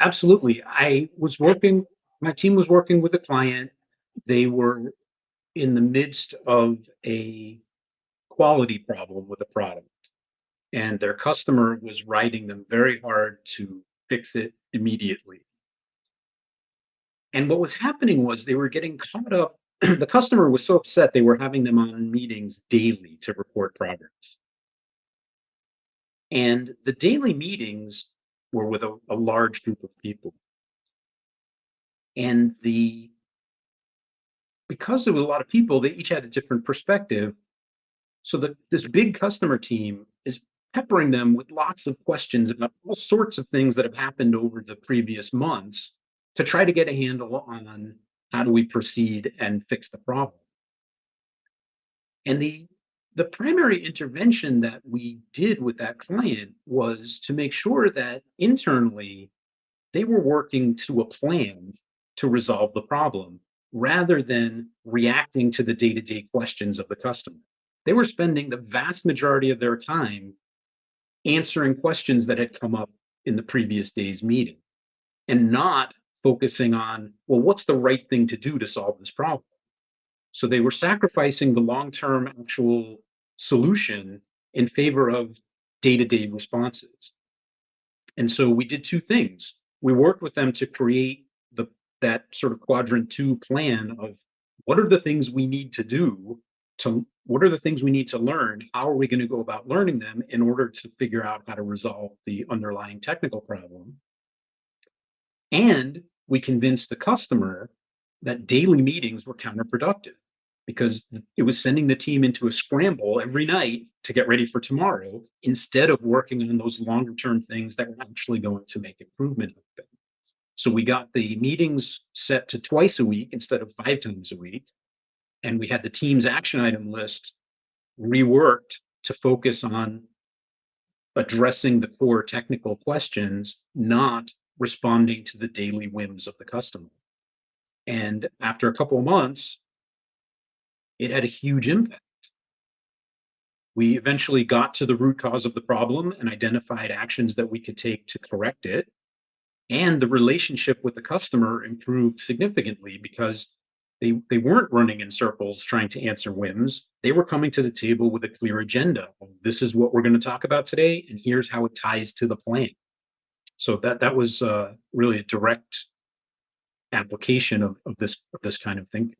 absolutely. My team was working with a client. They were in the midst of a quality problem with a product, and their customer was writing them very hard to fix it immediately. And what was happening was they were getting caught up. The customer was so upset they were having them on meetings daily to report progress. And the daily meetings were with a large group of people. And because there was a lot of people, they each had a different perspective. So this big customer team is peppering them with lots of questions about all sorts of things that have happened over the previous months to try to get a handle on how do we proceed and fix the problem. And the primary intervention that we did with that client was to make sure that internally they were working to a plan to resolve the problem rather than reacting to the day-to-day questions of the customer. They were spending the vast majority of their time answering questions that had come up in the previous day's meeting and not focusing on, well, what's the right thing to do to solve this problem? So they were sacrificing the long-term actual solution in favor of day-to-day responses. And so we did two things. We worked with them to create that sort of quadrant 2 plan of what are the things we need to do what are the things we need to learn? How are we going to go about learning them in order to figure out how to resolve the underlying technical problem? And we convinced the customer that daily meetings were counterproductive because it was sending the team into a scramble every night to get ready for tomorrow instead of working on those longer term things that were actually going to make improvement happen. So we got the meetings set to twice a week instead of 5 times a week. And we had the team's action item list reworked to focus on addressing the core technical questions, not responding to the daily whims of the customer. And after a couple of months, it had a huge impact. We eventually got to the root cause of the problem and identified actions that we could take to correct it. And the relationship with the customer improved significantly because they weren't running in circles trying to answer whims. They were coming to the table with a clear agenda. This is what we're going to talk about today, and here's how it ties to the plan. So that was really a direct application of this kind of thinking.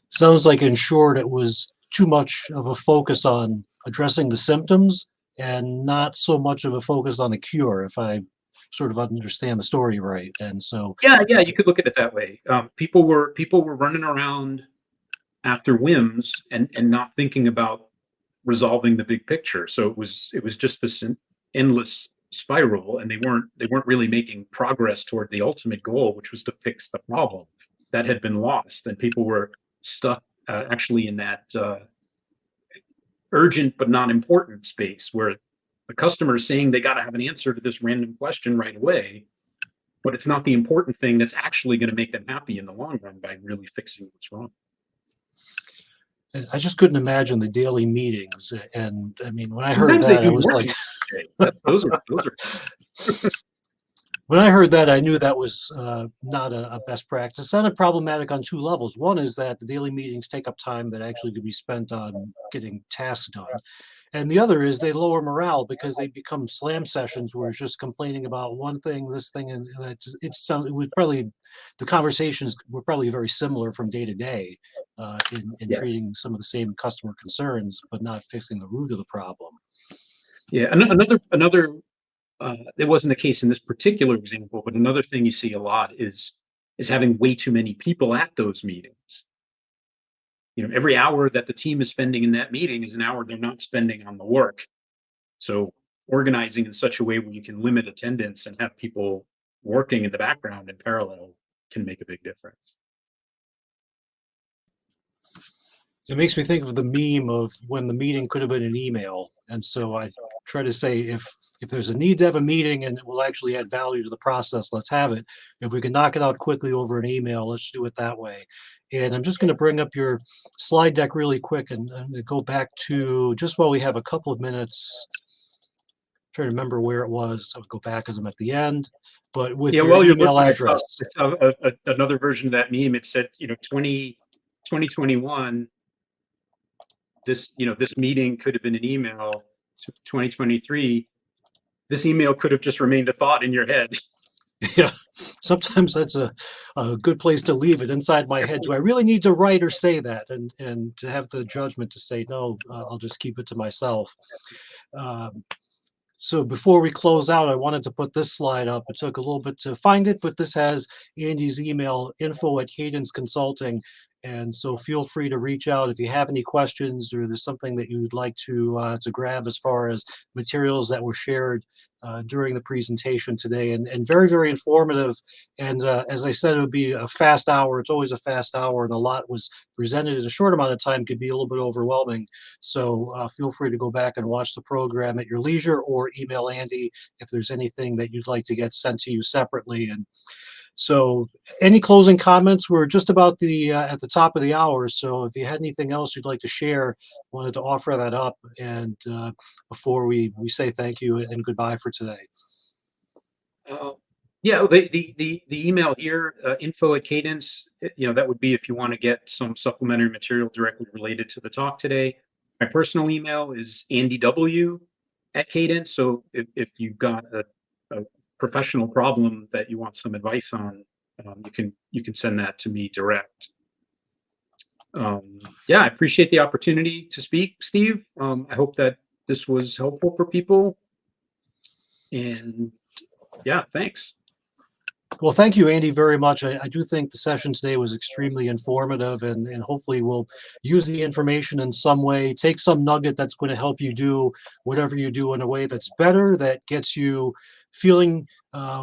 Sounds like, in short, it was too much of a focus on addressing the symptoms and not so much of a focus on the cure, if I sort of understand the story right. And so, yeah, you could look at it that way. People were running around after whims and not thinking about resolving the big picture. So it was just this endless spiral, and they weren't really making progress toward the ultimate goal, which was to fix the problem that had been lost, and people were stuck actually in that urgent but not important space where the customer is saying they got to have an answer to this random question right away, but it's not the important thing that's actually going to make them happy in the long run by really fixing what's wrong. I just couldn't imagine the daily meetings. And I mean, when I Sometimes heard they that, do I was morning like, those are when I heard that, I knew that was not a best practice. And problematic on two levels. One is that the daily meetings take up time that actually could be spent on getting tasks done. And the other is they lower morale because they become slam sessions where it's just complaining about one thing, this thing, and that. It was probably, the conversations were probably very similar from day to day in yeah. treating some of the same customer concerns, but not fixing the root of the problem. Yeah, another it wasn't the case in this particular example, but another thing you see a lot is having way too many people at those meetings. Every hour that the team is spending in that meeting is an hour they're not spending on the work. So organizing in such a way where you can limit attendance and have people working in the background in parallel can make a big difference. It makes me think of the meme of when the meeting could have been an email. And so I try to say, if there's a need to have a meeting and it will actually add value to the process, let's have it. If we can knock it out quickly over an email, let's do it that way. And I'm just going to bring up your slide deck really quick, and I'm going to go back to, just while we have a couple of minutes, trying to remember where it was. I'll go back as I'm at the end. But with your while you're email looking, address. I saw another version of that meme. It said, 2021, this meeting could have been an email. 2023, this email could have just remained a thought in your head. Yeah, sometimes that's a good place to leave it inside my head. Do I really need to write or say that? And to have the judgment to say, no, I'll just keep it to myself. So before we close out, I wanted to put this slide up. It took a little bit to find it, but this has Andy's email, info@CADENCE Consulting. And so feel free to reach out if you have any questions or there's something that you would like to grab as far as materials that were shared during the presentation today, and very, very informative. And as I said, it would be a fast hour. It's always a fast hour, and a lot was presented in a short amount of time, could be a little bit overwhelming. So feel free to go back and watch the program at your leisure, or email Andy if there's anything that you'd like to get sent to you separately. And So any closing comments? We're just about at the top of the hour. So if you had anything else you'd like to share, wanted to offer that up and before we say thank you and goodbye for today. Uh, yeah, the email here, info at Cadence, that would be if you want to get some supplementary material directly related to the talk today. My personal email is andyw@Cadence. So if you've got a professional problem that you want some advice on, you can send that to me direct. Yeah, I appreciate the opportunity to speak, Steve. I hope that this was helpful for people. And yeah, thanks. Well, thank you, Andy, very much. I do think the session today was extremely informative, and hopefully we'll use the information in some way, take some nugget that's going to help you do whatever you do in a way that's better, that gets you feeling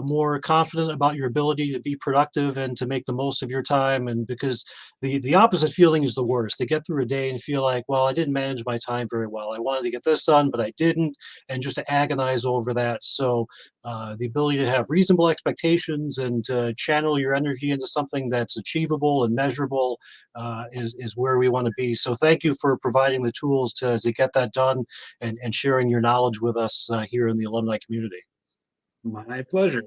more confident about your ability to be productive and to make the most of your time. And because the opposite feeling is the worst, to get through a day and feel like, well, I didn't manage my time very well. I wanted to get this done, but I didn't, and just to agonize over that. So the ability to have reasonable expectations and channel your energy into something that's achievable and measurable is where we want to be. So thank you for providing the tools to get that done and sharing your knowledge with us here in the alumni community. My pleasure.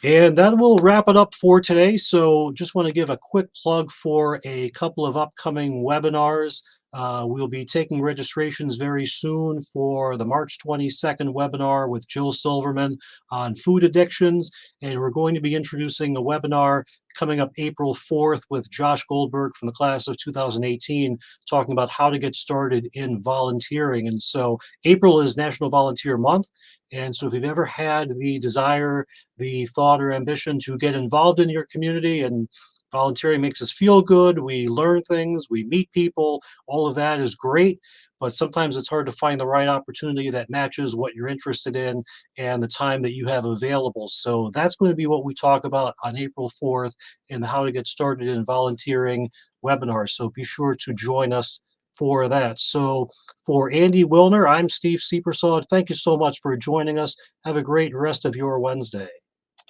And that will wrap it up for today. So just want to give a quick plug for a couple of upcoming webinars. We'll be taking registrations very soon for the March 22nd webinar with Jill Silverman on food addictions. And we're going to be introducing a webinar coming up April 4th with Josh Goldberg from the class of 2018, talking about how to get started in volunteering. And so April is National Volunteer Month. And so if you've ever had the desire, the thought or ambition to get involved in your community, and volunteering makes us feel good, we learn things, we meet people, all of that is great, but sometimes it's hard to find the right opportunity that matches what you're interested in and the time that you have available. So that's going to be what we talk about on April 4th in the How to Get Started in Volunteering webinar. So be sure to join us for that. So for Andy Willner, I'm Steve Seepersod. Thank you so much for joining us. Have a great rest of your Wednesday.